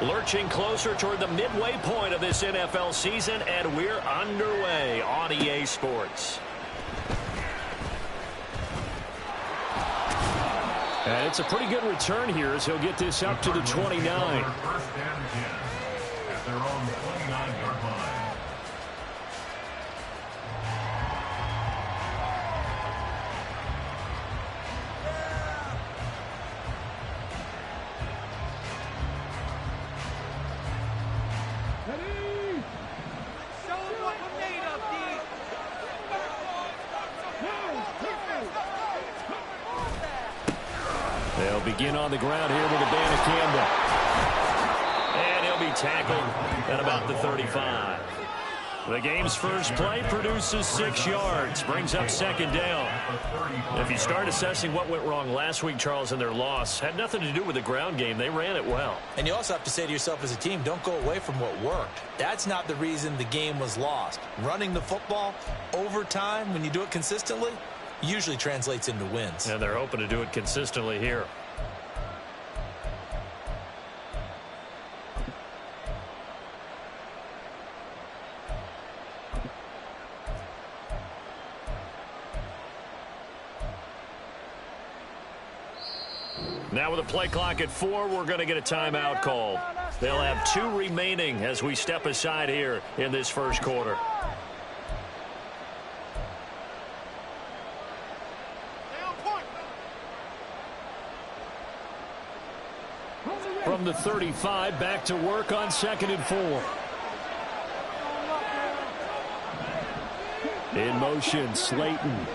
Lurching closer toward the midway point of this NFL season, and we're underway on EA Sports. And it's a pretty good return here as he'll get this up to the 29. First down again at their own 29-yard line. They'll begin on the ground here with a Banacanda. And he'll be tackled at about the 35. The game's first play produces 6 yards, brings up second down. If you start assessing what went wrong last week, Charles, in their loss, had nothing to do with the ground game. They ran it well. And you also have to say to yourself as a team, don't go away from what worked. That's not the reason the game was lost. Running the football over time, when you do it consistently, usually translates into wins. And they're hoping to do it consistently here. Now with a play clock at 4, we're going to get a timeout called. They'll have 2 remaining as we step aside here in this first quarter. From the 35, back to work on 2nd and 4. In motion, Slayton.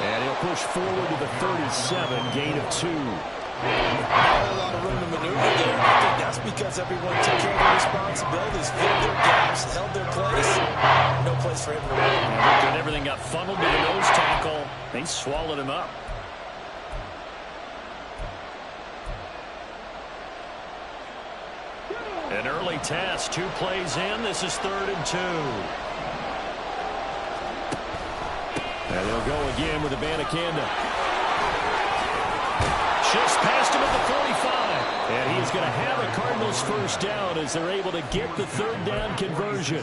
And he'll push forward to the 37, gain of 2. Not a lot of room to maneuver there. I think that's because everyone took care of their responsibilities, filled their gaps, held their place. No place for him to run. And everything got funneled to the nose tackle. They swallowed him up. An early test, 2 plays in. This is 3rd and 2. And they'll go again with a Banacanda. Just past him at the 45. And he's going to have a Cardinals first down as they're able to get the 3rd down conversion.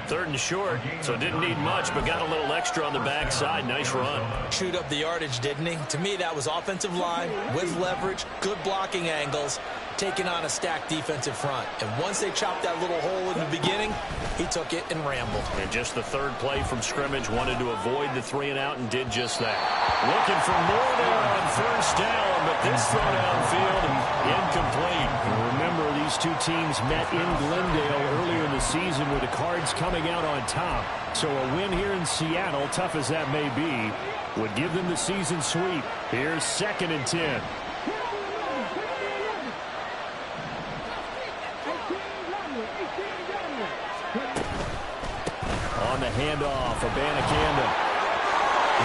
3rd and short, so didn't need much, but got a little extra on the backside. Nice run. Chewed up the yardage, didn't he? To me, that was offensive line with leverage, good blocking angles, taking on a stacked defensive front. And once they chopped that little hole in the beginning, he took it and rambled. And just the 3rd play from scrimmage, wanted to avoid the 3 and out and did just that. Looking for more there on first down, but this throw downfield incomplete. And remember, these 2 teams met in Glendale earlier in the season with the Cards coming out on top. So a win here in Seattle, tough as that may be, would give them the season sweep. Here's 2nd and 10. On the handoff, a Banacanda.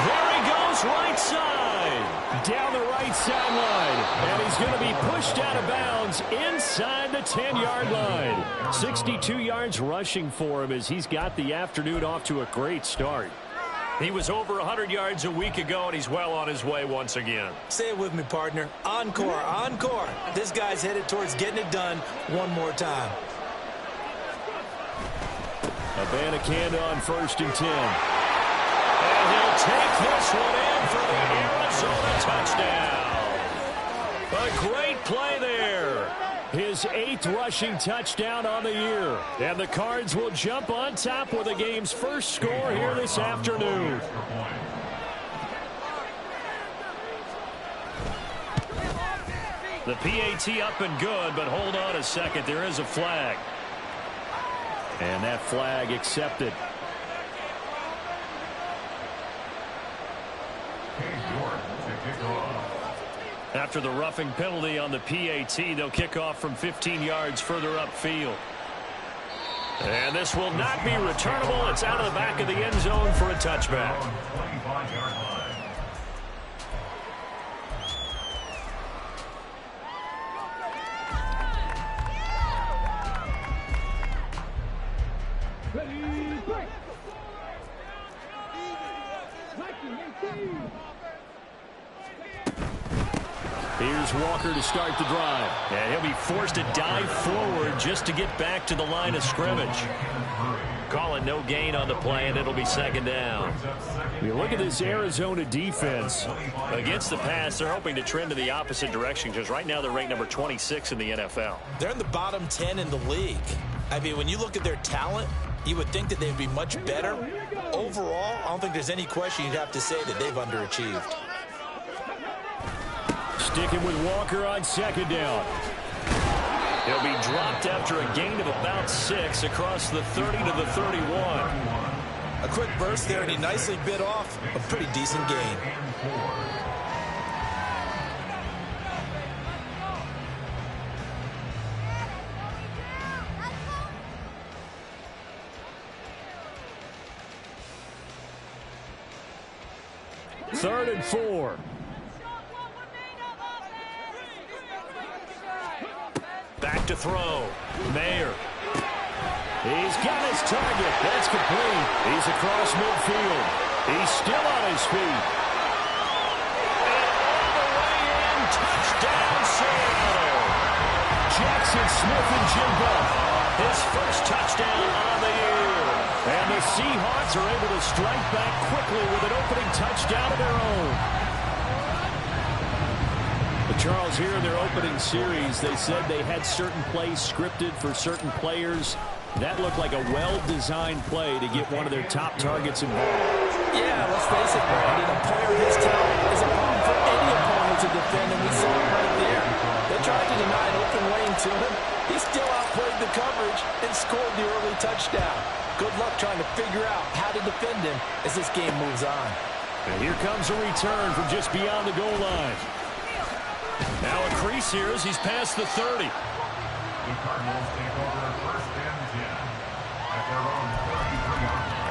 There he goes, right side. Down the right sideline. And he's going to be pushed out of bounds inside the 10-yard line. 62 yards rushing for him as he's got the afternoon off to a great start. He was over 100 yards a week ago, and he's well on his way once again. Say it with me, partner. Encore, encore. This guy's headed towards getting it done one more time. A Banacanda on 1st and 10. And he'll take this one in for the Arizona touchdown. A great play there. His 8th rushing touchdown on the year. And the Cards will jump on top with the game's first score here this afternoon. The PAT up and good, but hold on a second. There is a flag. And that flag accepted. After the roughing penalty on the PAT, they'll kick off from 15 yards further upfield. And this will not be returnable. It's out of the back of the end zone for a touchback. Here's Walker to start the drive. And he'll be forced to dive forward just to get back to the line of scrimmage. Call it no gain on the play, and it'll be second down. You look at this Arizona defense. Against the pass, they're hoping to trend in the opposite direction because right now they're ranked number 26 in the NFL. They're in the bottom 10 in the league. I mean, when you look at their talent, you would think that they'd be much better. Overall, I don't think there's any question you'd have to say that they've underachieved. Sticking with Walker on second down. He'll be dropped after a gain of about 6 across the 30 to the 31. A quick burst there, and he nicely bit off a pretty decent gain. Third and 4. Back to throw. Mayer. He's got his target. That's complete. He's across midfield. He's still on his feet. And all the way in. Touchdown, Seattle. Jackson Smith-Njigba. His first touchdown on the year. And the Seahawks are able to strike back quickly with an opening touchdown of their own. Charles, here in their opening series, they said they had certain plays scripted for certain players. That looked like a well-designed play to get one of their top targets involved. Yeah, let's face it, Brandon. A player of his talent is a problem for any opponent to defend, and we saw it right there. They tried to deny an open lane to him. He still outplayed the coverage and scored the early touchdown. Good luck trying to figure out how to defend him as this game moves on. And here comes a return from just beyond the goal line. Now a crease here as he's past the 30. The Cardinals take over first and 10 at their own 33-yard line.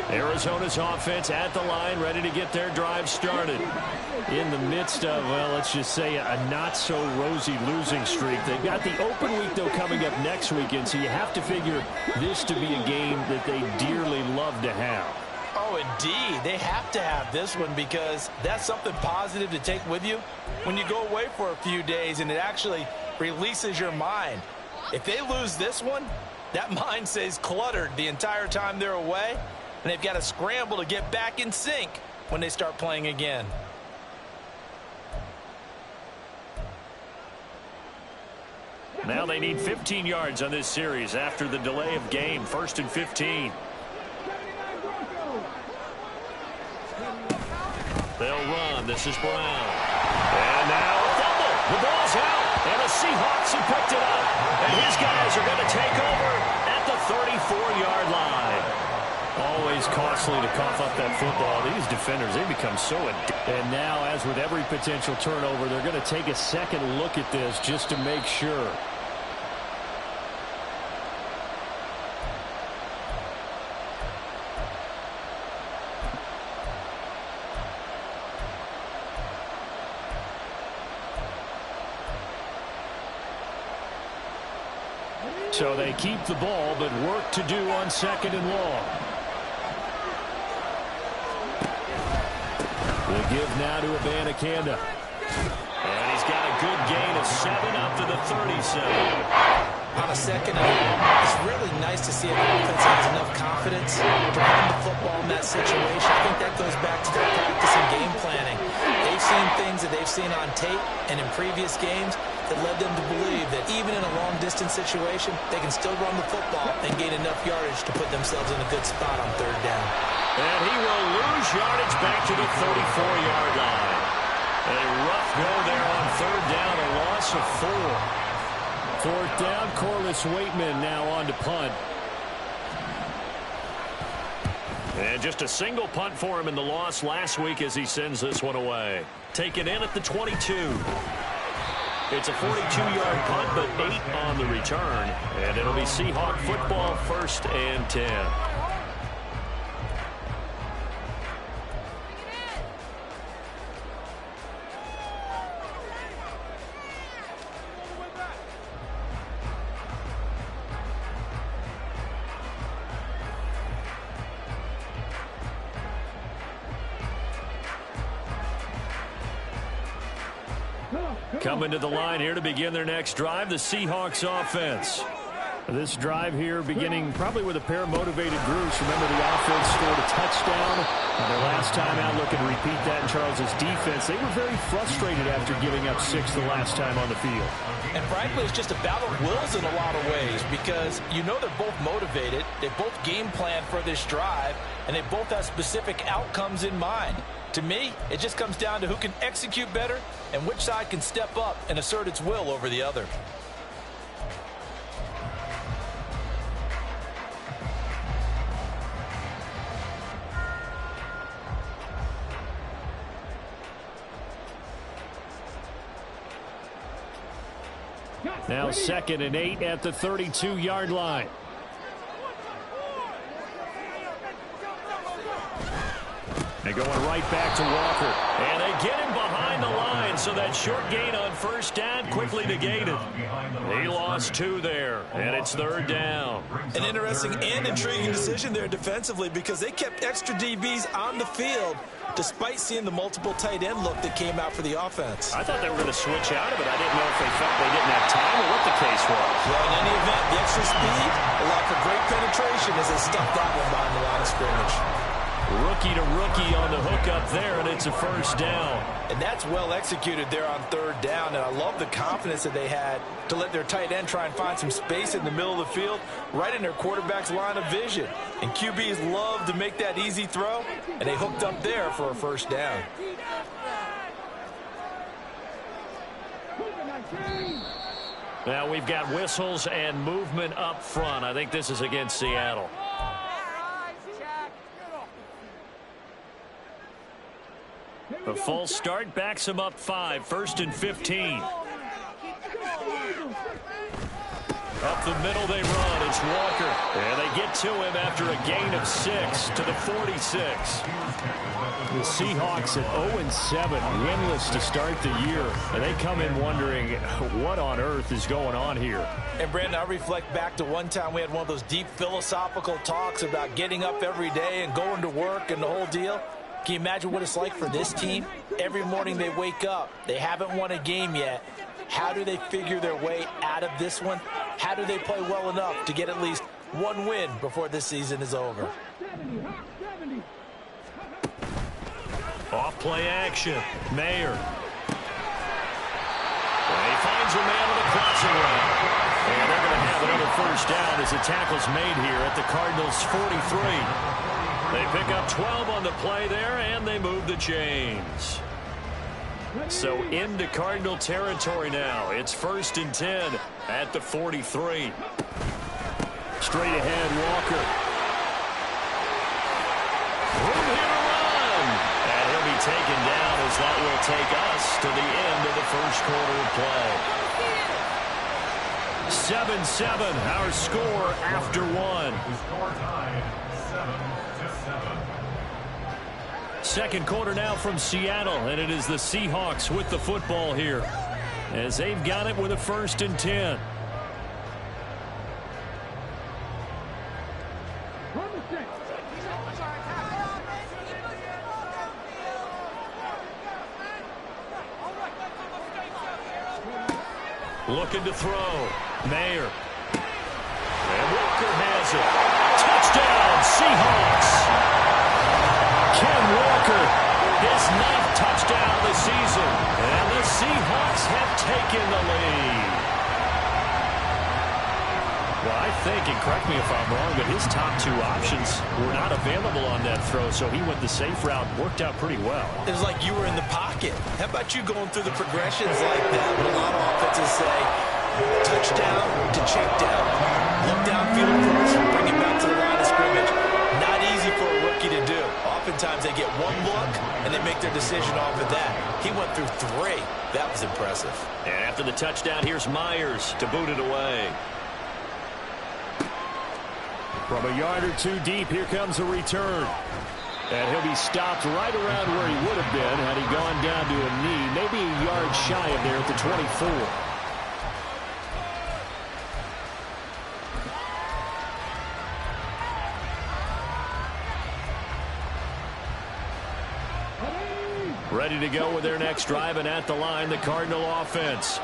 Arizona's offense at the line, ready to get their drive started. In the midst of, well, let's just say a not-so-rosy losing streak. They've got the open week, though, coming up next weekend, so you have to figure this to be a game that they dearly love to have. Oh, indeed. They have to have this one because that's something positive to take with you when you go away for a few days, and it actually releases your mind. If they lose this one, that mind stays cluttered the entire time they're away, and they've got to scramble to get back in sync when they start playing again. Now they need 15 yards on this series after the delay of game. 1st and 15. They'll run. This is Brown. And now a fumble. The ball's out. And the Seahawks have picked it up. And his guys are going to take over at the 34-yard line. Always costly to cough up that football. These defenders, they become so adept. And now, as with every potential turnover, they're going to take a second look at this just to make sure. So they keep the ball, but work to do on 2nd and long. The give now to Abanikanda. And he's got a good gain of 7 up to the 37. On a 2nd and long, it's really nice to see an offense that has enough confidence to run the football in that situation. I think that goes back to their practice and game planning. They've seen things that they've seen on tape and in previous games that led them to believe that even in a long-distance situation, they can still run the football and gain enough yardage to put themselves in a good spot on 3rd down. And he will lose yardage back to the 34-yard line. A rough go there on 3rd down, a loss of 4. 4th down, Corliss Waitman now on to punt. And just a single punt for him in the loss last week as he sends this one away. Taken in at the 22. It's a 42-yard punt, but 8 on the return. And it'll be Seahawk football, 1st and 10. Coming to the line here to begin their next drive, the Seahawks offense. This drive here beginning probably with a pair of motivated groups. Remember, the offense scored a touchdown. Their last time out, looking to repeat that in Charles's defense. They were very frustrated after giving up 6 the last time on the field. And frankly, it's just a battle of wills in a lot of ways because you know they're both motivated. They both game plan for this drive, and they both have specific outcomes in mind. To me, it just comes down to who can execute better and which side can step up and assert its will over the other. Now 2nd and 8 at the 32-yard line. They're going right back to Walker. And they get him behind the line, so that short gain on 1st down quickly negated. He lost 2 there, and it's 3rd down. An interesting and intriguing decision there defensively because they kept extra DBs on the field despite seeing the multiple tight end look that came out for the offense. I thought they were going to switch out of it. I didn't know if they felt they didn't have time or what the case was. Well, in any event, the extra speed allowed for great penetration as they stuffed that one behind the line of scrimmage. Rookie to rookie on the hook up there, and it's a 1st down. And that's well executed there on 3rd down, and I love the confidence that they had to let their tight end try and find some space in the middle of the field, right in their quarterback's line of vision. And QBs love to make that easy throw, and they hooked up there for a 1st down. Now we've got whistles and movement up front. I think this is against Seattle. A false start backs him up 5, 1st and 15. Up the middle they run. It's Walker. And they get to him after a gain of 6 to the 46. The Seahawks at 0-7, winless to start the year. And they come in wondering what on earth is going on here. And Brandon, I reflect back to one time we had one of those deep philosophical talks about getting up every day and going to work and the whole deal. Can you imagine what it's like for this team? Every morning they wake up. They haven't won a game yet. How do they figure their way out of this one? How do they play well enough to get at least one win before this season is over? Off play action. Mayer. And he finds a man with a crossing route. And they're going to have another 1st down as the tackle's made here at the Cardinals' 43. They pick up 12 on the play there, and they move the chains. So into Cardinal territory now. It's 1st and 10 at the 43. Straight ahead, Walker. Room here to run. And he'll be taken down as that will take us to the end of the 1st quarter of play. 7-7, our score after 1. The score tied 7-7. 2nd quarter now from Seattle, and it is the Seahawks with the football here as they've got it with a 1st and 10. Looking to throw. Mayer. And Walker has it. Touchdown, Seahawks. Ken Walker, his 9th touchdown of the season. And the Seahawks have taken the lead. Well, I think, and correct me if I'm wrong, but his top 2 options were not available on that throw, so he went the safe route, worked out pretty well. It was like you were in the pocket. How about you going through the progressions like that? What a lot of offenses say, touchdown to check down. Look downfield first, bring it back to the line of scrimmage. Not easy for a rookie to do. Oftentimes they get one look, and they make their decision off of that. He went through 3. That was impressive. And after the touchdown, here's Myers to boot it away. From a yard or 2 deep, here comes a return. And he'll be stopped right around where he would have been had he gone down to a knee, maybe a yard shy of there at the 24. Ready to go with their next drive, and at the line, the Cardinal offense.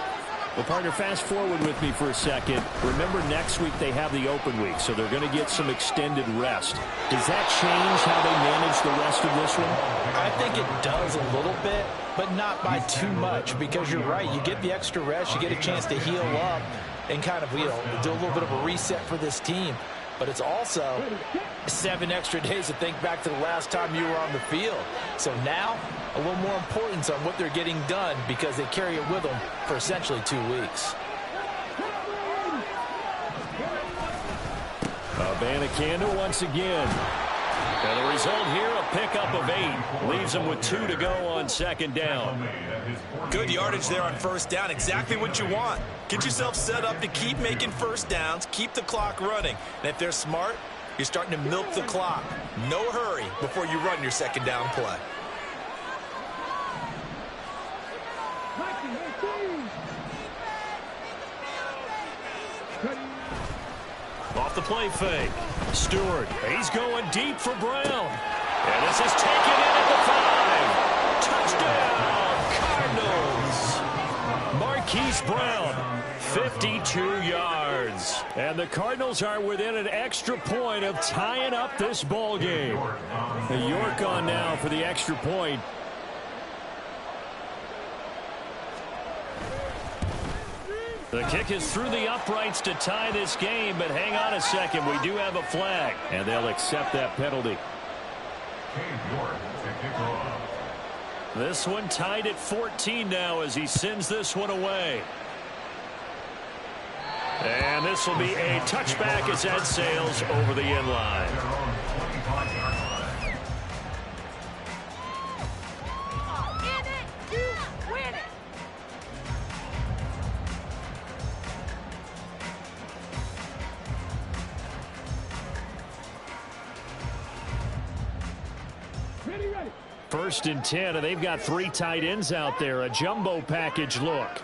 Well, partner, fast forward with me for a second. Remember, next week they have the open week, so they're going to get some extended rest. Does that change how they manage the rest of this one? I think it does a little bit, but not by too much, because you're right. You get the extra rest, you get a chance to heal up and kind of, do a little bit of a reset for this team. But it's also 7 extra days to think back to the last time you were on the field. So now, a little more importance on what they're getting done because they carry it with them for essentially 2 weeks. Abanikanda once again. And the result here, a pickup of 8. Leaves them with 2 to go on second down. Good yardage there on first down. Exactly what you want. Get yourself set up to keep making first downs, keep the clock running. And if they're smart, you're starting to milk the clock. No hurry before you run your second down play. Off the play fake. Stewart, he's going deep for Brown. And this is taken in at the 5. Touchdown, Cardinals. Marquise Brown, 52 yards. And the Cardinals are within an extra point of tying up this ball game. York on now for the extra point. The kick is through the uprights to tie this game, but hang on a second. We do have a flag, and they'll accept that penalty. This one tied at 14 now as he sends this one away. And this will be a touchback as that sails over the end line. First and 10, and they've got 3 tight ends out there. A jumbo package look.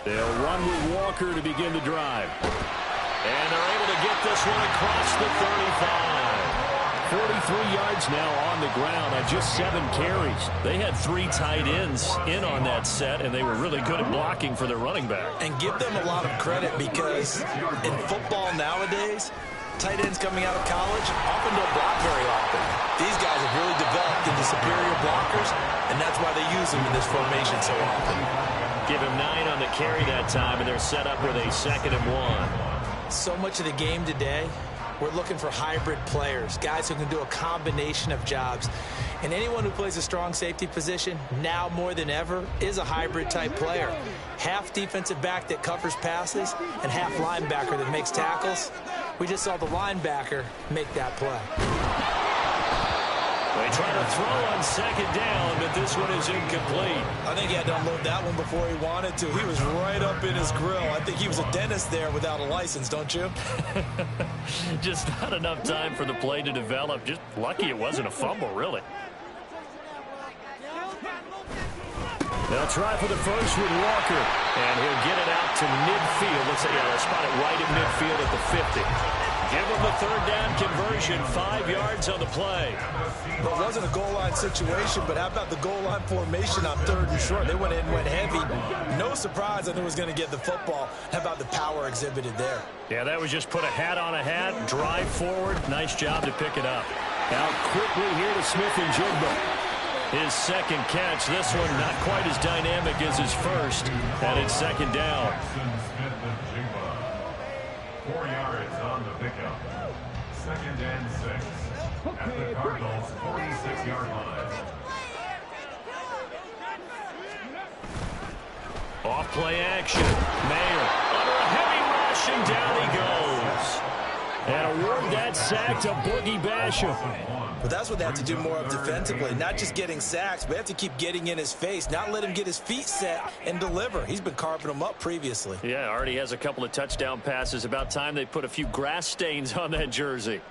They'll run with Walker to begin the drive. And they're able to get this one across the 35. 43 yards now on the ground on just 7 carries. They had 3 tight ends in on that set, and they were really good at blocking for their running back. And give them a lot of credit because in football nowadays, tight ends coming out of college often don't block very often. These guys have really developed into superior blockers, and that's why they use them in this formation so often. Give him 9 on the carry that time, and they're set up with a 2nd and 1. So much of the game today, we're looking for hybrid players, guys who can do a combination of jobs. And anyone who plays a strong safety position, now more than ever, is a hybrid-type player. Half defensive back that covers passes and half linebacker that makes tackles. We just saw the linebacker make that play. They try to throw on 2nd down, but this one is incomplete. I think he had to unload that one before he wanted to. He was right up in his grill. I think he was a dentist there without a license, don't you? Just not enough time for the play to develop. Just lucky it wasn't a fumble, really. They'll try for the first with Walker, and he'll get it out to midfield. Let's say, they'll spot it right at midfield at the 50. Give them the 3rd down conversion, 5 yards on the play. Well, it wasn't a goal line situation, but how about the goal line formation on 3rd and short? They went in, went heavy. No surprise that they was going to get the football. How about the power exhibited there? Yeah, that was just put a hat on a hat, drive forward. Nice job to pick it up. Out quickly here to Smith-Njigba. His 2nd catch. This one not quite as dynamic as his first. And it's 2nd down. 4 yards on the pickup. 2nd and 6 at the Cardinals' 46-yard line. Off play action. Mayer under a heavy rush, and down he goes. And award that sack to Boogie Basham. But that's what they have to do more of defensively, not just getting sacks, but they have to keep getting in his face, not let him get his feet set and deliver. He's been carving them up previously. Yeah, already has a couple of touchdown passes. About time they put a few grass stains on that jersey.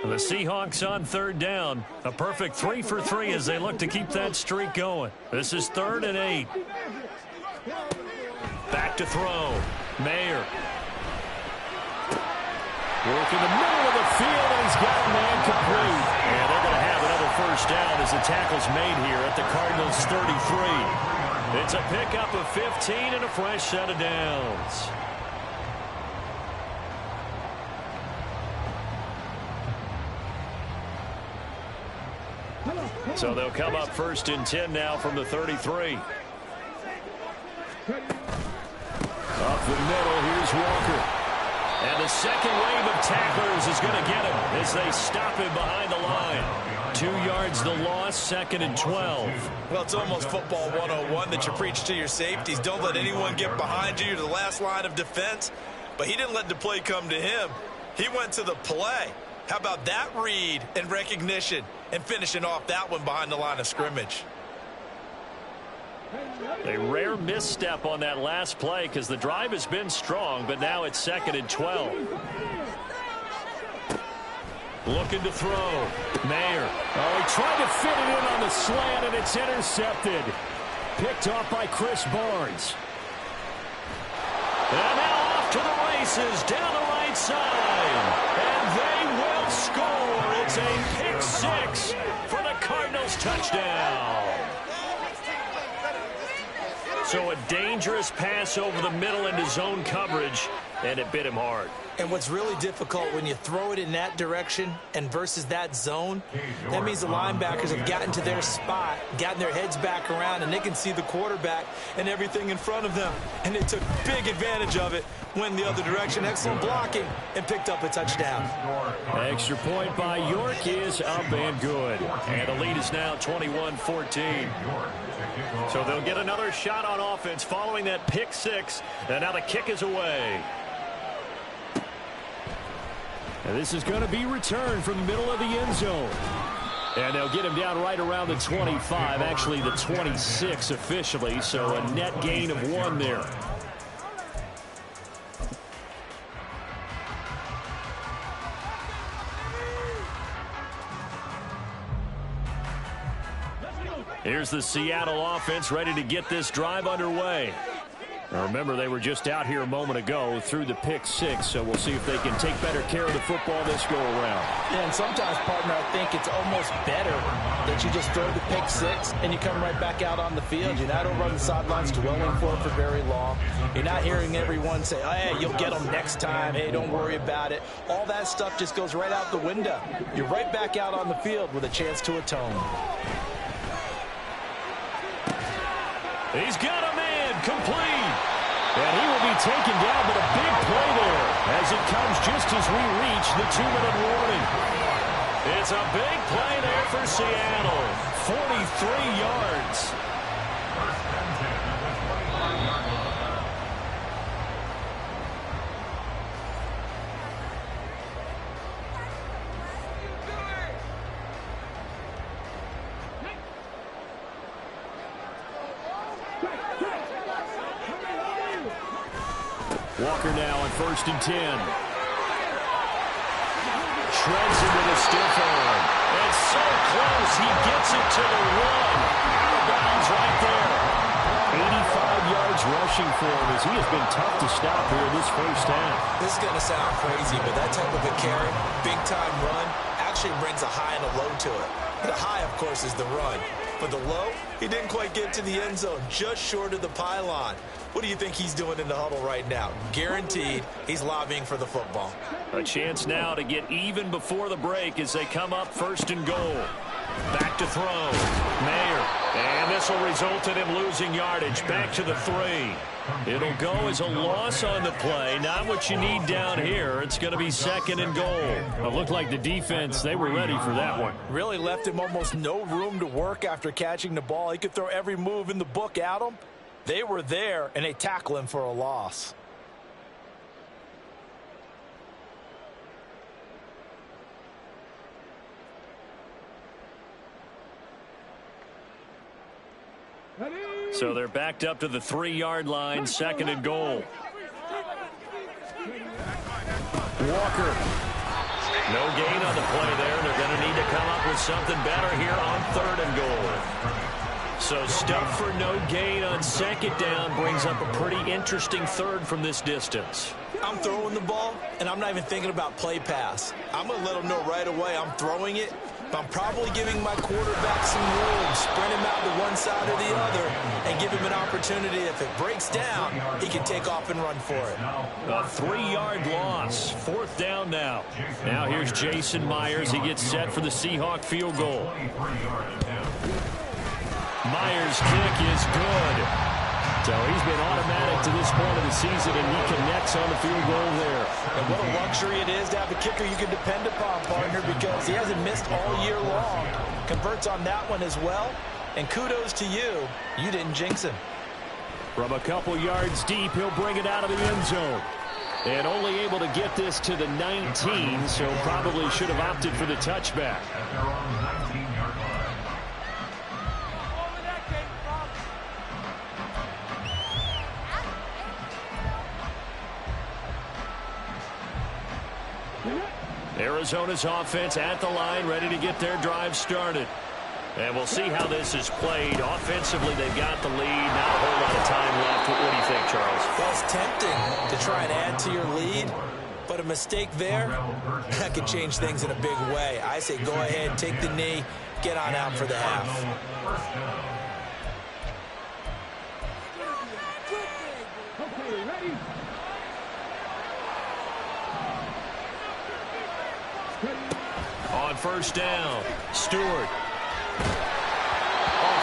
The Seahawks on third down. A perfect 3 for 3 as they look to keep that streak going. This is 3rd and 8. Back to throw. Mayer. Working the middle of the field, and he's got a man complete. And they're going to have another first down as the tackle's made here at the Cardinals' 33. It's a pickup of 15 and a fresh set of downs. So they'll come up 1st and 10 now from the 33. Up the middle, here's Walker. And the second wave of tacklers is going to get him as they stop him behind the line. 2 yards the loss, 2nd and 12. Well, it's almost football 101 that you preach to your safeties. Don't let anyone get behind you. You're the last line of defense. But he didn't let the play come to him. He went to the play. How about that read and recognition and finishing off that one behind the line of scrimmage? A rare misstep on that last play because the drive has been strong, but now it's 2nd and 12. Looking to throw. Mayer. Oh, he tried to fit it in on the slant, and it's intercepted. Picked off by Chris Barnes. And now off to the races down the right side. And they will score. It's a pick 6 for the Cardinals touchdown. So a dangerous pass over the middle into zone coverage, and it bit him hard. And what's really difficult when you throw it in that direction and versus that zone, that means the linebackers have gotten to their spot, gotten their heads back around, and they can see the quarterback and everything in front of them. And they took big advantage of it, went the other direction, excellent blocking, and picked up a touchdown. Extra point by York is up and good. And the lead is now 21-14. So they'll get another shot on offense following that pick 6, and now the kick is away. And this is going to be returned from the middle of the end zone. And they'll get him down right around the 25, actually the 26 officially, so a net gain of 1 there. Here's the Seattle offense ready to get this drive underway. Now remember, they were just out here a moment ago through the pick 6, so we'll see if they can take better care of the football this go around. Yeah, and sometimes, partner, I think it's almost better that you just throw the pick 6 and you come right back out on the field. You're not over on the sidelines dwelling for it for very long. You're not hearing everyone say, oh, hey, you'll get them next time. Hey, don't worry about it. All that stuff just goes right out the window. You're right back out on the field with a chance to atone. He's got a man complete. And he will be taken down, but a big play there as it comes just as we reach the 2-minute warning. It's a big play there for Seattle. 43 yards. Walker now on 1st and 10. Shreds it with a stiff arm. And so close, he gets it to the 1. The bounds right there. 85 yards rushing for him as he has been tough to stop here in this first half. This is going to sound crazy, but that type of a carry, big-time run, actually brings a high and a low to it. The high, of course, is the run. But the low, he didn't quite get to the end zone, just short of the pylon. What do you think he's doing in the huddle right now? Guaranteed he's lobbying for the football. A chance now to get even before the break as they come up 1st and goal. Back to throw. Mayer. And this will result in him losing yardage. Back to the 3. It'll go as a loss on the play. Not what you need down here. It's going to be 2nd and goal. It looked like the defense, they were ready for that one. Really left him almost no room to work after catching the ball. He could throw every move in the book at him. They were there, and they tackle him for a loss. So they're backed up to the 3-yard line, 2nd and goal. Walker. No gain on the play there. They're going to need to come up with something better here on 3rd and goal. So stuff for no gain on 2nd down brings up a pretty interesting 3rd from this distance. I'm throwing the ball, and I'm not even thinking about play pass. I'm going to let them know right away I'm throwing it. I'm probably giving my quarterback some room, spread him out to one side or the other, and give him an opportunity. If it breaks down, he can take off and run for it. A 3-yard loss. 4th down now. Now here's Jason Myers. He gets set for the Seahawk field goal. Myers' kick is good. So he's been automatic to this point of the season, and he connects on the field goal there. And what a luxury it is to have a kicker you can depend upon, partner, because he hasn't missed all year long. Converts on that one as well. And kudos to you. You didn't jinx him. From a couple yards deep, he'll bring it out of the end zone. And only able to get this to the 19, so probably should have opted for the touchback. Arizona's offense at the line, ready to get their drive started. And we'll see how this is played. Offensively, they've got the lead. Not a whole lot of time left. What do you think, Charles? Well, it's tempting to try and add to your lead, but a mistake there, that could change things in a big way. I say go ahead, take the knee, get on out for the half. On 1st down, Stewart. A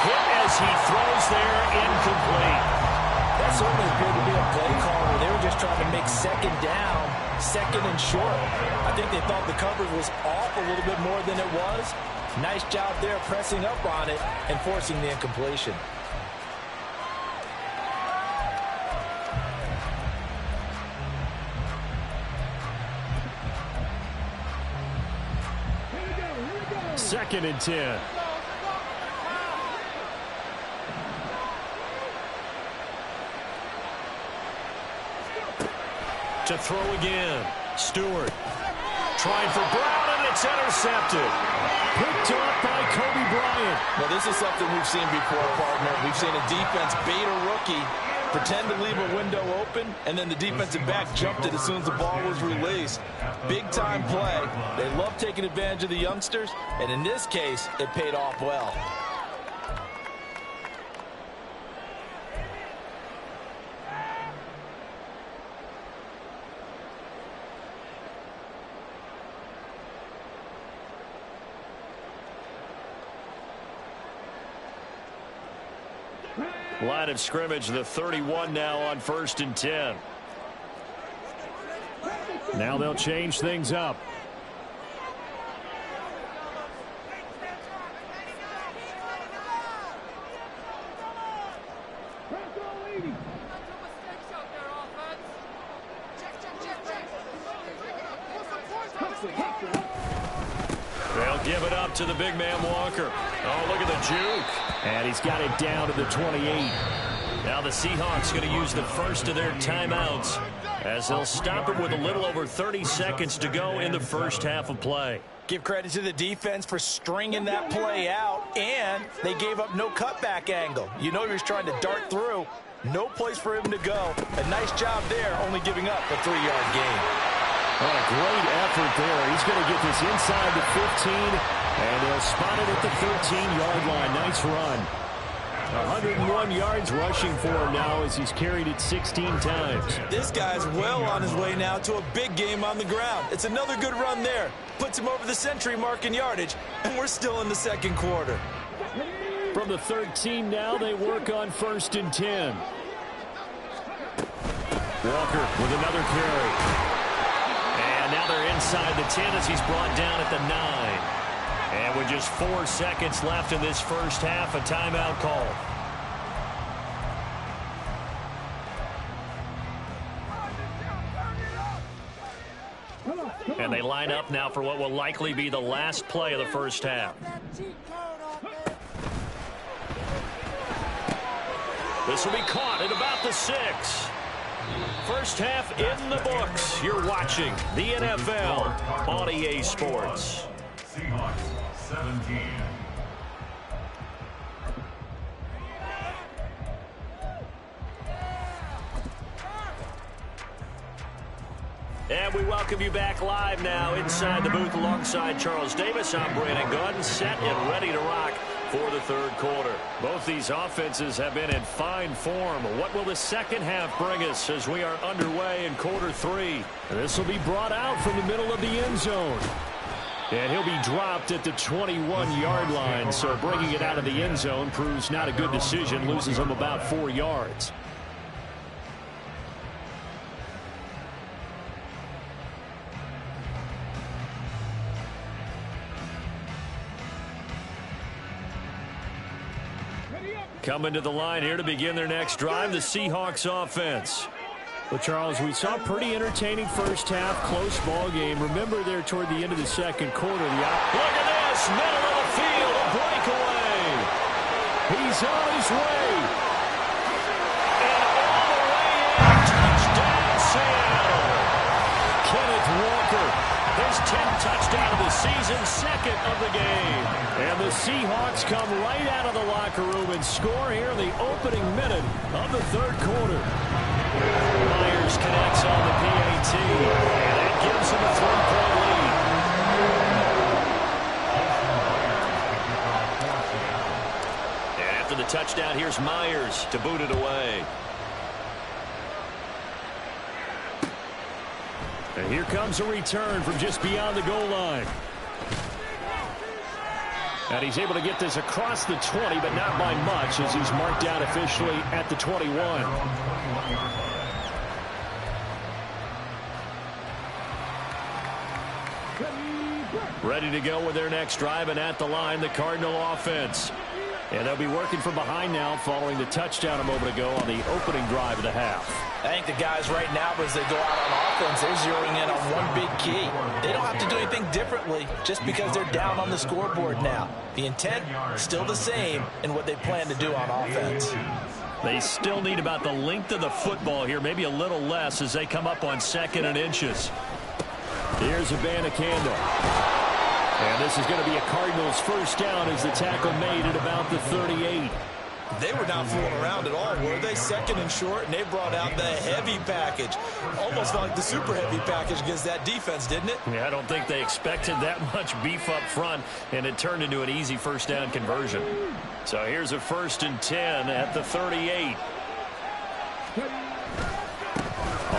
hit as he throws there, incomplete. That certainly appeared to be a play call where they were just trying to make 2nd down, 2nd and short. I think they thought the coverage was off a little bit more than it was. Nice job there pressing up on it and forcing the incompletion. Second and 10. To throw again. Stewart. Trying for Brown, and it's intercepted. Picked off by Kobe Bryant. Well, this is something we've seen before, partner. We've seen a defense bait a rookie, pretend to leave a window open, and then the defensive back jumped it as soon as the ball was released. Big-time play. They love taking advantage of the youngsters, and in this case, it paid off well. Line of scrimmage, the 31 now on 1st and 10. Now they'll change things up. They'll give it up to the big man Walker. Oh, look at the juke. And he's got it down to the 28. Now the Seahawks going to use the first of their timeouts as they'll stop it with a little over 30 seconds to go in the first half of play. Give credit to the defense for stringing that play out, and they gave up no cutback angle. You know he was trying to dart through. No place for him to go. A nice job there, only giving up a 3-yard gain. What a great effort there. He's going to get this inside the 15, and they'll spot it at the 13-yard line. Nice run. 101 yards rushing for him now as he's carried it 16 times. This guy's well on his way now to a big game on the ground. It's another good run there. Puts him over the century mark in yardage, and we're still in the second quarter. From the 13 now, they work on 1st and 10. Walker with another carry. And now they're inside the 10 as he's brought down at the 9. And with just 4 seconds left in this first half, a timeout call. And they line up now for what will likely be the last play of the first half. This will be caught at about the 6. First half in the books. You're watching the NFL on EA Sports. Seahawks 17. And we welcome you back live now inside the booth alongside Charles Davis. I'm Brandon Gaudin, set and ready to rock for the third quarter. Both these offenses have been in fine form. What will the second half bring us as we are underway in quarter 3? This will be brought out from the middle of the end zone. And he'll be dropped at the 21-yard line. So bringing it out of the end zone proves not a good decision. Loses him about 4 yards. Coming to the line here to begin their next drive, the Seahawks offense. Well, Charles, we saw a pretty entertaining first half, close ball game. Remember there toward the end of the second quarter. Look at this, middle of the field, a breakaway. He's on his way. And all the way in, touchdown Seattle. Kenneth Walker, his 10th touchdown of the season, 2nd of the game. And the Seahawks come right out of the locker room and score here in the opening minute of the third quarter. Myers connects on the PAT, and that gives him a 3-point lead. And after the touchdown, here's Myers to boot it away. And here comes a return from just beyond the goal line. And he's able to get this across the 20, but not by much as he's marked out officially at the 21. Ready to go with their next drive, and at the line, the Cardinal offense. And they'll be working from behind now following the touchdown a moment ago on the opening drive of the half. I think the guys right now, as they go out on offense, they're zeroing in on one big key. They don't have to do anything differently just because they're down on the scoreboard now. The intent still the same in what they plan to do on offense. They still need about the length of the football here, maybe a little less as they come up on 2nd and inches. Here's Abanikanda. And this is going to be a Cardinals first down as the tackle made at about the 38. They were not fooling around at all, were they? 2nd and short, and they brought out the heavy package. Almost felt like the super heavy package against that defense, didn't it? Yeah, I don't think they expected that much beef up front, and it turned into an easy first down conversion. So here's a 1st and 10 at the 38.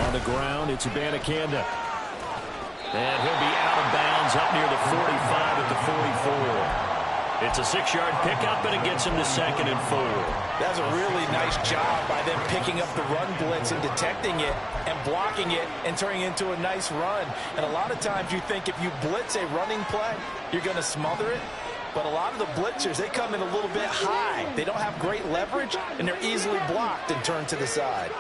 On the ground, it's Abanikanda. And he'll be out of bounds up near the 45 at the 44. It's a 6-yard pickup, and it gets him to 2nd and 4. That's a really nice job by them picking up the run blitz and detecting it and blocking it and turning it into a nice run. And a lot of times you think if you blitz a running play, you're going to smother it. But a lot of the blitzers, they come in a little bit high. They don't have great leverage, and they're easily blocked and turned to the side.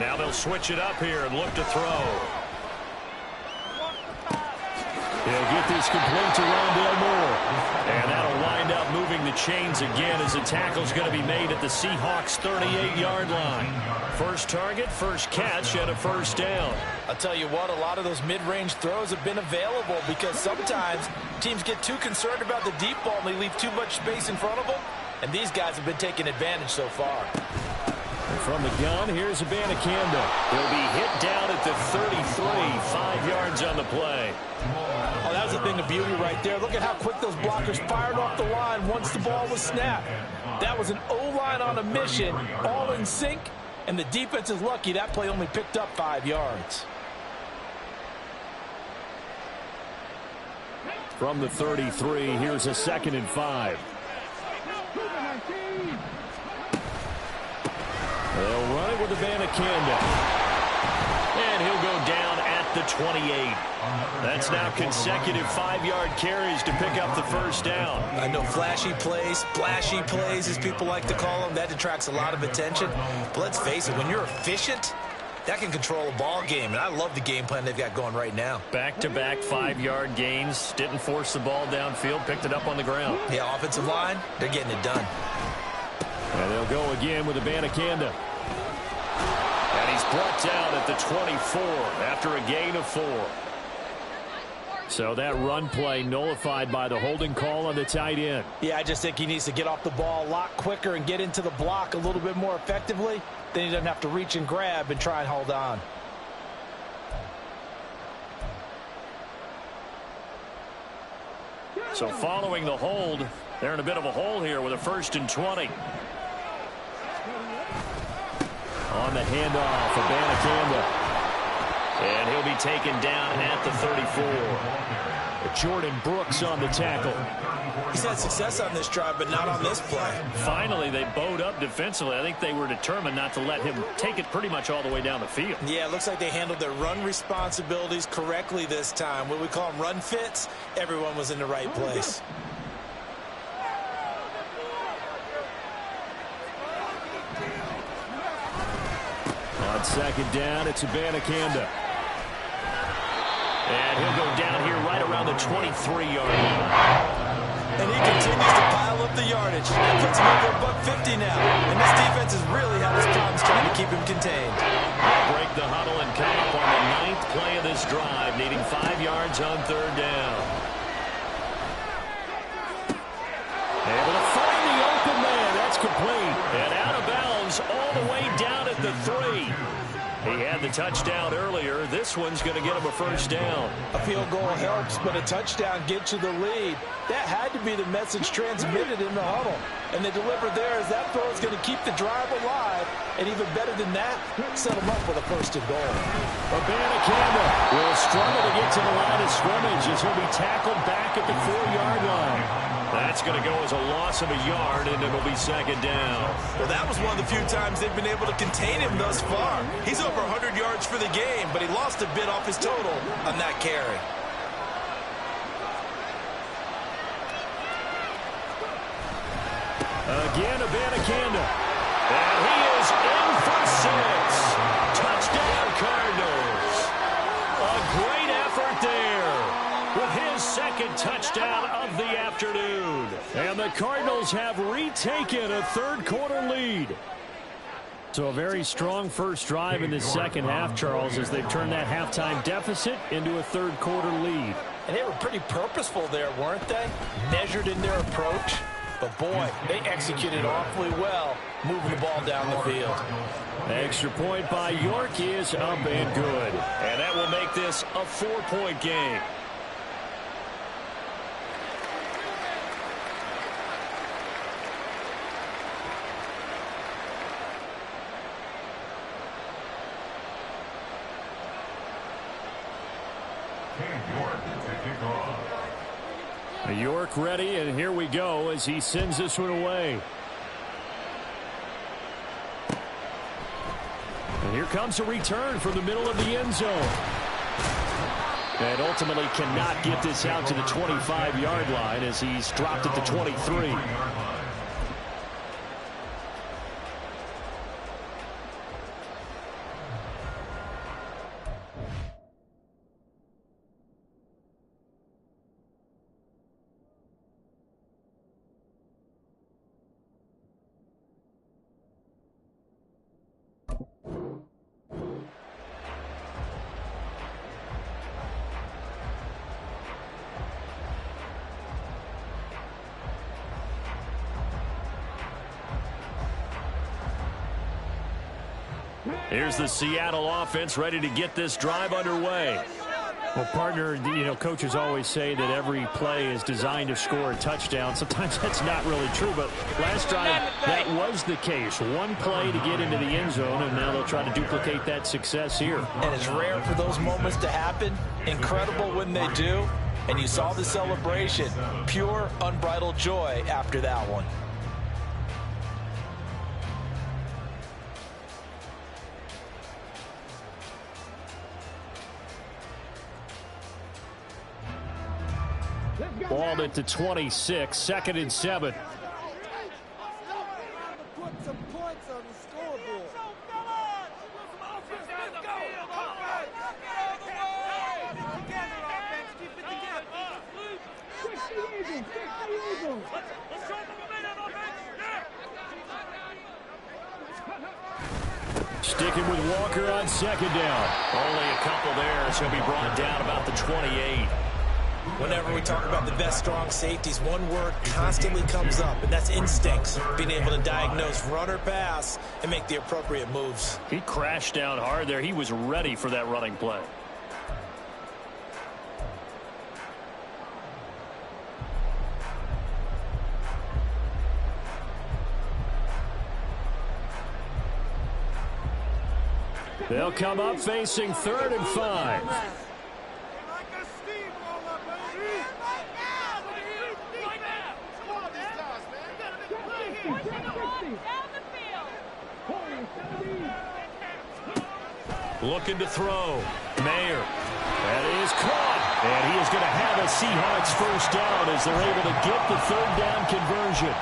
Now they'll switch it up here and look to throw. He'll get this complete to Rondale Moore. And that'll wind up moving the chains again as the tackle's going to be made at the Seahawks' 38-yard line. First target, first catch, and a first down. I'll tell you what, a lot of those mid-range throws have been available because sometimes teams get too concerned about the deep ball and they leave too much space in front of them. And these guys have been taking advantage so far. And from the gun, here's Abanikanda. He'll be hit down at the 33, 5 yards on the play. Oh, that was a thing of beauty right there. Look at how quick those blockers fired off the line once the ball was snapped. That was an O-line on a mission, all in sync, and the defense is lucky that play only picked up 5 yards. From the 33, here's a 2nd and 5. They'll run it with the Banacanda. And he'll go down at the 28. That's now consecutive 5-yard carries to pick up the first down. I know flashy plays, splashy plays, as people like to call them, that attracts a lot of attention. But let's face it, when you're efficient, that can control a ball game. And I love the game plan they've got going right now. Back-to-back 5-yard gains. Didn't force the ball downfield. Picked it up on the ground. Yeah, offensive line, they're getting it done. And they'll go again with the Banacanda. And he's brought down at the 24 after a gain of 4. So that run play nullified by the holding call on the tight end. Yeah, I just think he needs to get off the ball a lot quicker and get into the block a little bit more effectively. Then he doesn't have to reach and grab and try and hold on. So following the hold, they're in a bit of a hole here with a 1st and 20. On the handoff for Banacanda. And he'll be taken down at the 34. Jordan Brooks on the tackle. He's had success on this drive, but not on this play. Finally, they bowed up defensively. I think they were determined not to let him take it pretty much all the way down the field. Yeah, it looks like they handled their run responsibilities correctly this time. What we call them run fits, everyone was in the right place. On 2nd down, it's a Banacanda. And he'll go down here right around the 23-yard line. And he continues to pile up the yardage. That puts him over $150 now. And this defense has really had his problems trying to keep him contained. They'll break the huddle and come up on the 9th play of this drive, needing 5 yards on 3rd down. Able to find the open man. That's complete. And out of bounds all the way down at the 3. He had the touchdown earlier. This one's going to get him a 1st down. A field goal helps, but a touchdown gets you the lead. That had to be the message transmitted in the huddle. And they delivered there as that throw is going to keep the drive alive. And even better than that, set them up with a 1st and goal. Banacanda will struggle to get to the line of scrimmage as he'll be tackled back at the 4-yard line. That's going to go as a loss of a yard, and it'll be 2nd down. Well, that was one of the few times they've been able to contain him thus far. He's over 100 yards for the game, but he lost a bit off his total on that carry. Again, a Banacanda. And he is in for 6. Touchdown, Cardinals. A great effort there with his 2nd touchdown of the afternoon. And the Cardinals have retaken a 3rd-quarter lead. So a very strong first drive in the 2nd half, Charles, as they've turned that halftime deficit into a 3rd-quarter lead. And they were pretty purposeful there, weren't they? Measured in their approach. But, boy, they executed awfully well, moving the ball down the field. Extra point by York is up and good. And that will make this a 4-point game. York ready, and here we go as he sends this one away. And here comes a return from the middle of the end zone. And ultimately cannot get this out to the 25-yard line as he's dropped at the 23. Here's the Seattle offense ready to get this drive underway. Well, partner, coaches always say that every play is designed to score a touchdown. Sometimes that's not really true, but last drive, that was the case. One play to get into the end zone, and now they'll try to duplicate that success here. And it's rare for those moments to happen. Incredible when they do. And you saw the celebration. Pure, unbridled joy after that one. Balled it to 26, 2nd and 7. Put some points on the scoreboard. Sticking with Walker on 2nd down. Only a couple there, so he'll be brought down about the 28. Whenever we talk about the best strong safeties, one word constantly comes up, and that's instincts. Being able to diagnose run or pass and make the appropriate moves. He crashed down hard there. He was ready for that running play. They'll come up facing 3rd and 5. Looking to throw. Mayer. That is caught. And he is going to have a Seahawks first down as they're able to get the 3rd down conversion.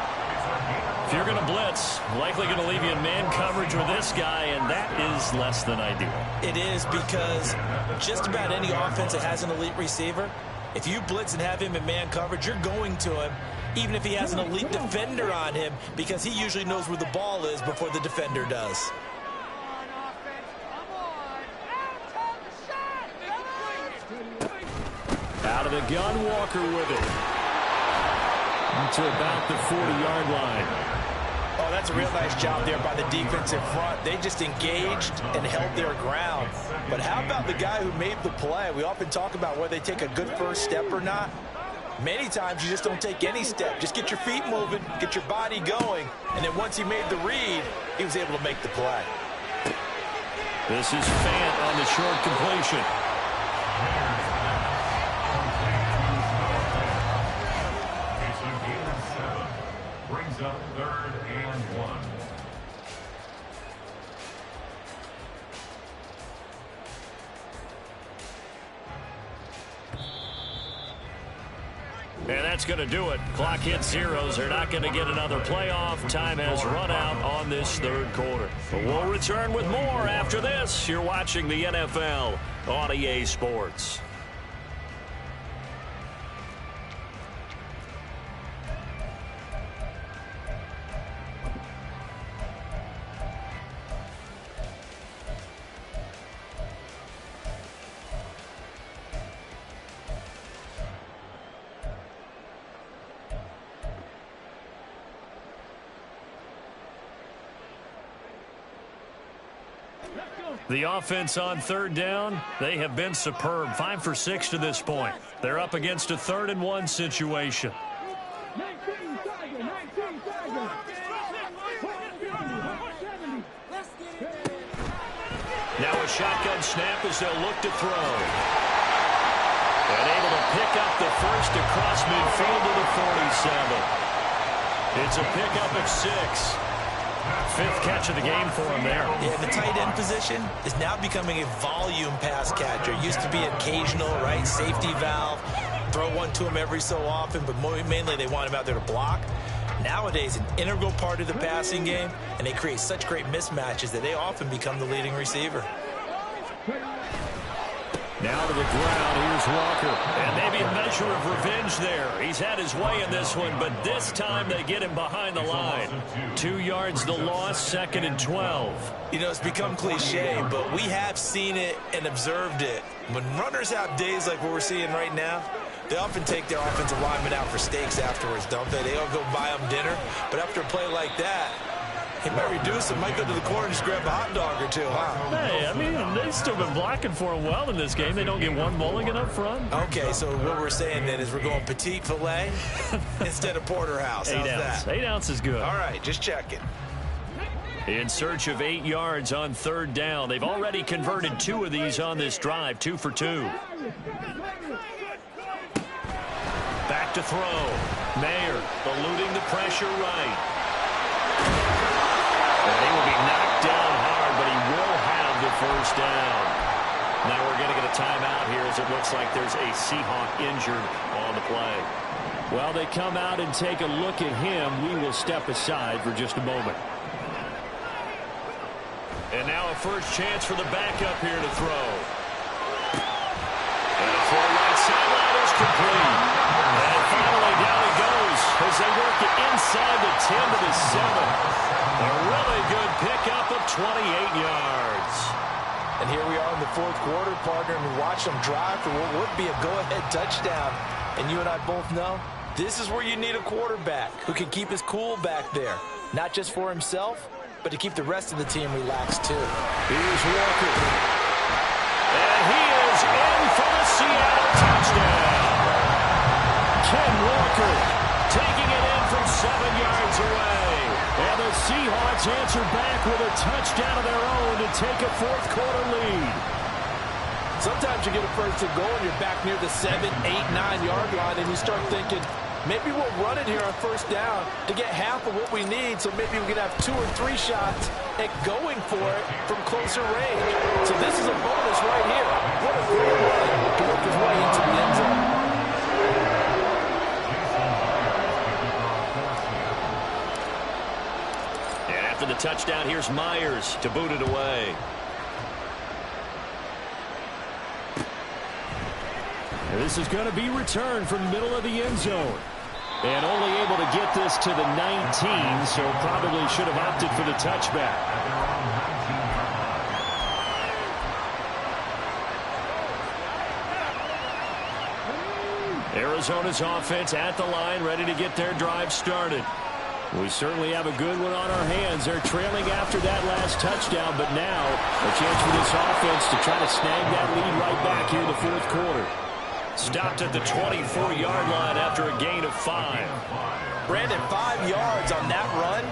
If you're going to blitz, likely going to leave you in man coverage with this guy, and that is less than ideal. It is, because just about any offense that has an elite receiver, if you blitz and have him in man coverage, you're going to him, even if he has an elite defender on him, because he usually knows where the ball is before the defender does. Out of the gun, Walker with it. To about the 40-yard line. Oh, that's a real nice job there by the defensive front. They just engaged and held their ground. But how about the guy who made the play? We often talk about whether they take a good first step or not. Many times you just don't take any step. Just get your feet moving, get your body going, and then once he made the read, he was able to make the play. This is Fant on the short completion. Brings up 3rd and 1. And that's going to do it. Clock hits zeros. They're not going to get another playoff. Time has run out on this 3rd quarter. But we'll return with more after this. You're watching the NFL on EA Sports. The offense on 3rd down, they have been superb. 5 for 6 to this point. They're up against a 3rd and 1 situation. Now a shotgun snap as they'll look to throw. And able to pick up the first across midfield to the 47. It's a pickup of 6. 5th catch of the game for him there. Yeah, the tight end position is now becoming a volume pass catcher. Used to be occasional, right? Safety valve. Throw one to him every so often, but mainly they want him out there to block. Nowadays, an integral part of the passing game, and they create such great mismatches that they often become the leading receiver. Now to the ground, here's Walker. And maybe a measure of revenge there. He's had his way in this one, but this time they get him behind the line. 2 yards the loss, 2nd and 12. You know, it's become cliche, but we have seen it and observed it. When runners have days like what we're seeing right now, they often take their offensive linemen out for steaks afterwards, don't they? They all go buy them dinner. But after a play like that, he might reduce it, might go to the corner and just grab a hot dog or two, huh? Hey, I mean, they've still been blocking for him well in this game. They don't get one mulligan up front. Okay, so what we're saying then is we're going petite filet instead of porterhouse. How's 8 ounce. that? 8 ounce is good. All right, just checking. In search of 8 yards on 3rd down. They've already converted 2 of these on this drive, 2 for 2. Back to throw. Mayer eluding the pressure right. And he will be knocked down hard, but he will have the first down. Now we're going to get a timeout here as it looks like there's a Seahawk injured on the play. Well, they come out and take a look at him. We will step aside for just a moment. And now a first chance for the backup here to throw. And a full right sideline is complete. And finally down he goes as they work it inside the 10 to the 7. A really good pickup of 28 yards. And here we are in the fourth quarter, partner, and we watch them drive for what would be a go-ahead touchdown. And you and I both know this is where you need a quarterback who can keep his cool back there, not just for himself, but to keep the rest of the team relaxed too. Here's Walker. And he is in for the Seattle touchdown. Ken Walker taking it in from 7 yards away. And the Seahawks answer back with a touchdown of their own to take a fourth quarter lead. Sometimes you get a first and goal and you're back near the 7, 8, 9-yard line and you start thinking, maybe we'll run it here on first down to get half of what we need, so maybe we can have 2 or 3 shots at going for it from closer range. So this is a bonus right here. What a great run to work his way into the end zone. And after the touchdown, here's Myers to boot it away. This is going to be returned from the middle of the end zone. And only able to get this to the 19, so probably should have opted for the touchback. Arizona's offense at the line, ready to get their drive started. We certainly have a good one on our hands. They're trailing after that last touchdown, but now a chance for this offense to try to snag that lead right back here in the fourth quarter. Stopped at the 24-yard line after a gain of 5. Brandon, 5 yards on that run.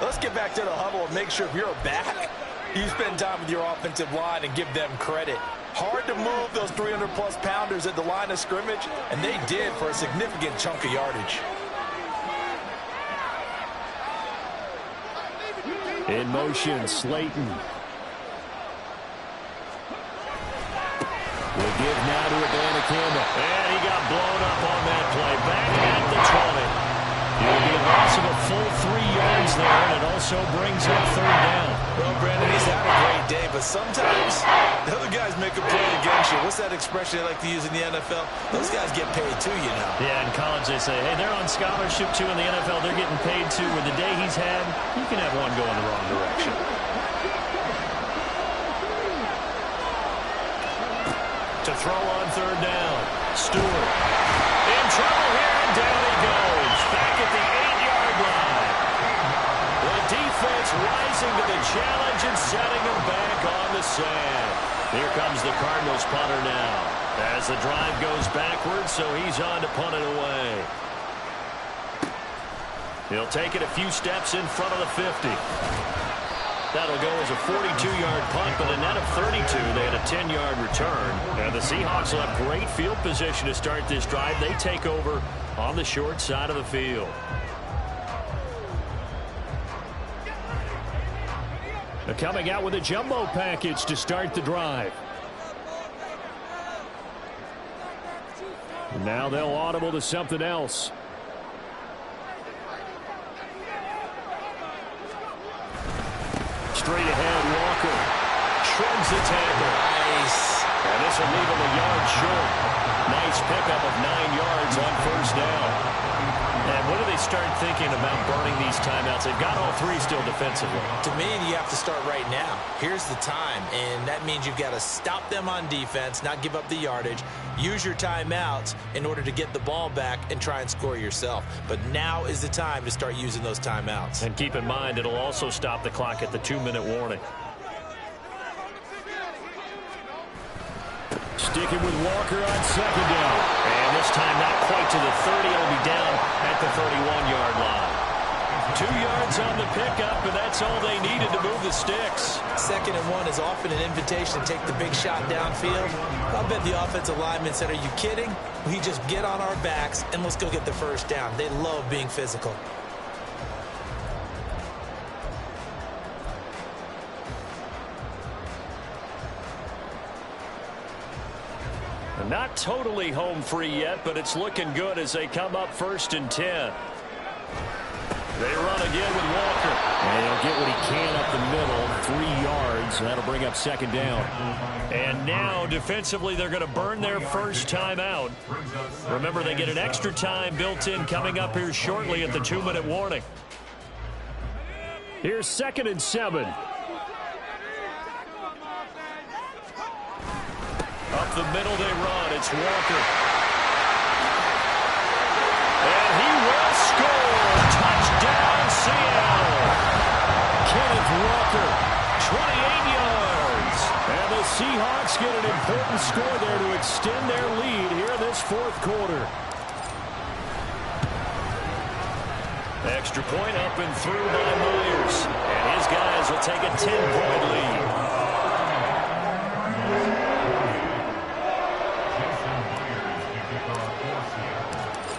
Let's get back to the huddle and make sure if you're a back, you spend time with your offensive line and give them credit. Hard to move those 300-plus pounders at the line of scrimmage, and they did for a significant chunk of yardage. In motion, Slayton. We'll give now to Atlanta Campbell. And he got blown up on that play. Back at the 20. It'll be a loss of a full 3 yards there, and it also brings up third down. Well, Brandon, he's had a great day, but sometimes the other guys make a play against you. What's that expression they like to use in the NFL? Those guys get paid too, you know. Yeah, in college they say, hey, they're on scholarship too. In the NFL, they're getting paid too. With the day he's had, you can have one going the wrong direction. To throw on third down. Stewart in trouble here, and down he goes. Back at the 8-yard line. The defense rising to the challenge and setting him back on the sand. Here comes the Cardinals punter now. As the drive goes backwards, so he's on to punt it away. He'll take it a few steps in front of the 50. That'll go as a 42-yard punt, but a net of 32. They had a 10-yard return. And the Seahawks will have great field position to start this drive. They take over on the short side of the field. They're coming out with a jumbo package to start the drive. Now they'll audible to something else. Straight ahead, Walker Shrugs the tackle. Nice. And this will leave him a yard short. Nice pickup of 9 yards on first down. And when do they start thinking about burning these timeouts? They've got all 3 still defensively. To me, you have to start right now. Here's the time, and that means you've got to stop them on defense, not give up the yardage, use your timeouts in order to get the ball back and try and score yourself. But now is the time to start using those timeouts. And keep in mind, it'll also stop the clock at the 2-minute warning. sticking with Walker on second down. And this time not quite to the 30. It'll be down at the 31-yard line. 2 yards on the pickup, and that's all they needed to move the sticks. 2nd and 1 is often an invitation to take the big shot downfield. I bet the offensive lineman said, are you kidding? We just get on our backs and let's go get the first down. They love being physical. Not totally home free yet, but it's looking good as they come up 1st and 10. They run again with Walker. And he'll get what he can up the middle, 3 yards. That'll bring up 2nd down. And now, defensively, they're going to burn their first time out. Remember, they get an extra time built in coming up here shortly at the 2-minute warning. Here's 2nd and 7. Up the middle they run. It's Walker. And he will score. Touchdown, Seattle. Kenneth Walker, 28 yards. And the Seahawks get an important score there to extend their lead here this 4th quarter. Extra point up and through by Myers. And his guys will take a 10-point lead.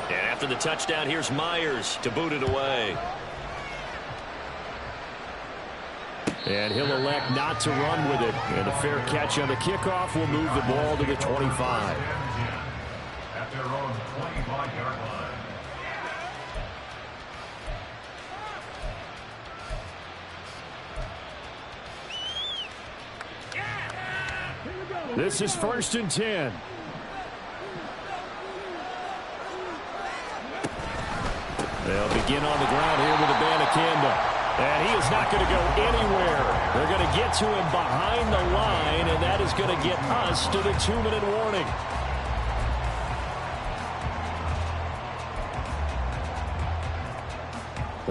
And after the touchdown, here's Myers to boot it away. And he'll elect not to run with it. And a fair catch on the kickoff will move the ball to the 25. At their own 25-yard line. This is 1st and 10. They'll begin on the ground here with Abanikanda. And he is not going to go anywhere. They're going to get to him behind the line, and that is going to get us to the 2-minute warning.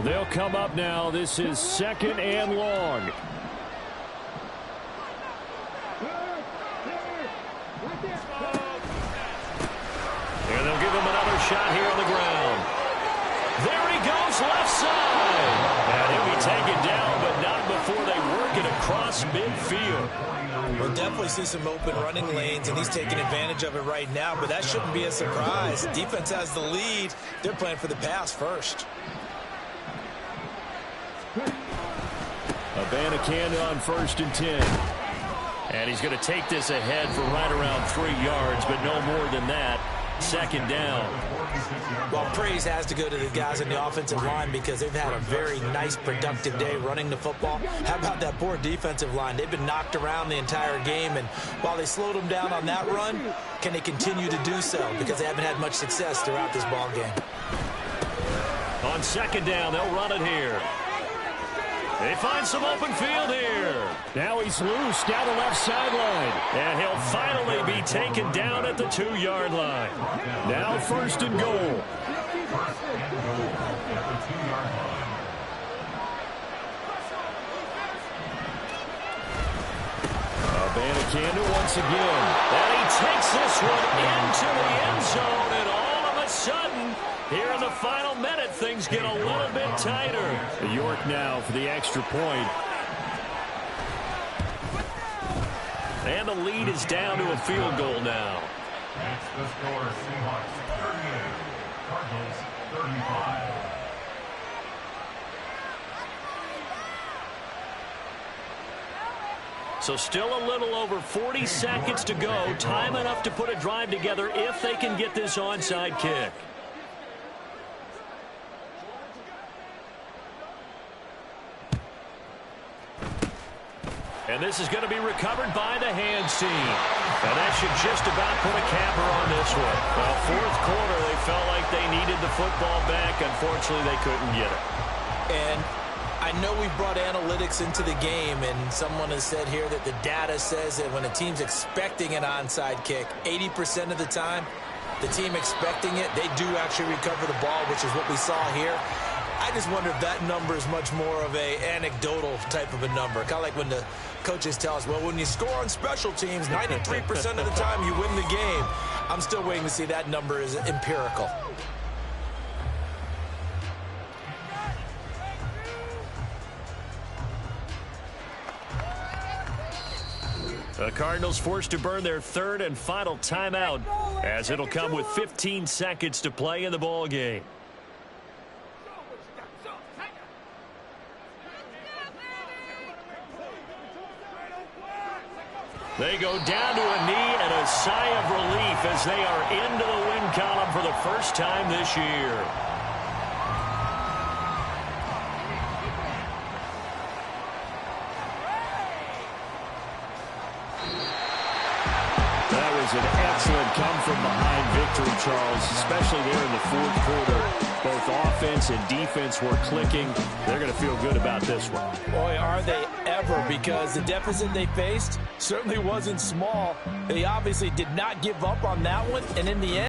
They'll come up now. This is 2nd and long. And they'll give him another shot here on the ground. There he goes, left side. And he'll be taken down, but not before they work it across midfield. We'll definitely see some open running lanes, and he's taking advantage of it right now, but that shouldn't be a surprise. Defense has the lead. They're playing for the pass first. Abanikanda on 1st and 10. And he's going to take this ahead for right around 3 yards, but no more than that. 2nd down. Well, praise has to go to the guys in the offensive line because they've had a very nice, productive day running the football. How about that poor defensive line? They've been knocked around the entire game, and while they slowed them down on that run, can they continue to do so? Because they haven't had much success throughout this ball game. On 2nd down, they'll run it here. They find some open field here. Now he's loose down the left sideline. And he'll finally be taken down at the 2-yard line. Now 1st and goal. Abanikanda once again. And he takes this one into the end zone, and all of a sudden, here in the final minute, things get a little bit tighter. York now for the extra point. And the lead is down to a field goal now. That's the score. Seahawks 38, Cardinals 35. So still a little over 40 seconds to go. Time enough to put a drive together if they can get this onside kick. And this is going to be recovered by the hands team. And that should just about put a capper on this one. Well, 4th quarter, they felt like they needed the football back. Unfortunately, they couldn't get it. And I know we brought analytics into the game, and someone has said here that the data says that when a team's expecting an onside kick, 80% of the time, the team expecting it, they do actually recover the ball, which is what we saw here. I just wonder if that number is much more of a anecdotal type of a number. Kind of like when the coaches tell us, well, when you score on special teams, 93% of the time you win the game. I'm still waiting to see that number is empirical. The Cardinals forced to burn their 3rd and final timeout, as it'll come with 15 seconds to play in the ball game. They go down to a knee and a sigh of relief as they are into the win column for the first time this year. That was an excellent come-from-behind victory, Charles, especially there in the fourth quarter. Both offense and defense were clicking. They're going to feel good about this one. Boy, are they ever, because the deficit they faced certainly wasn't small. They obviously did not give up on that one, and in the end,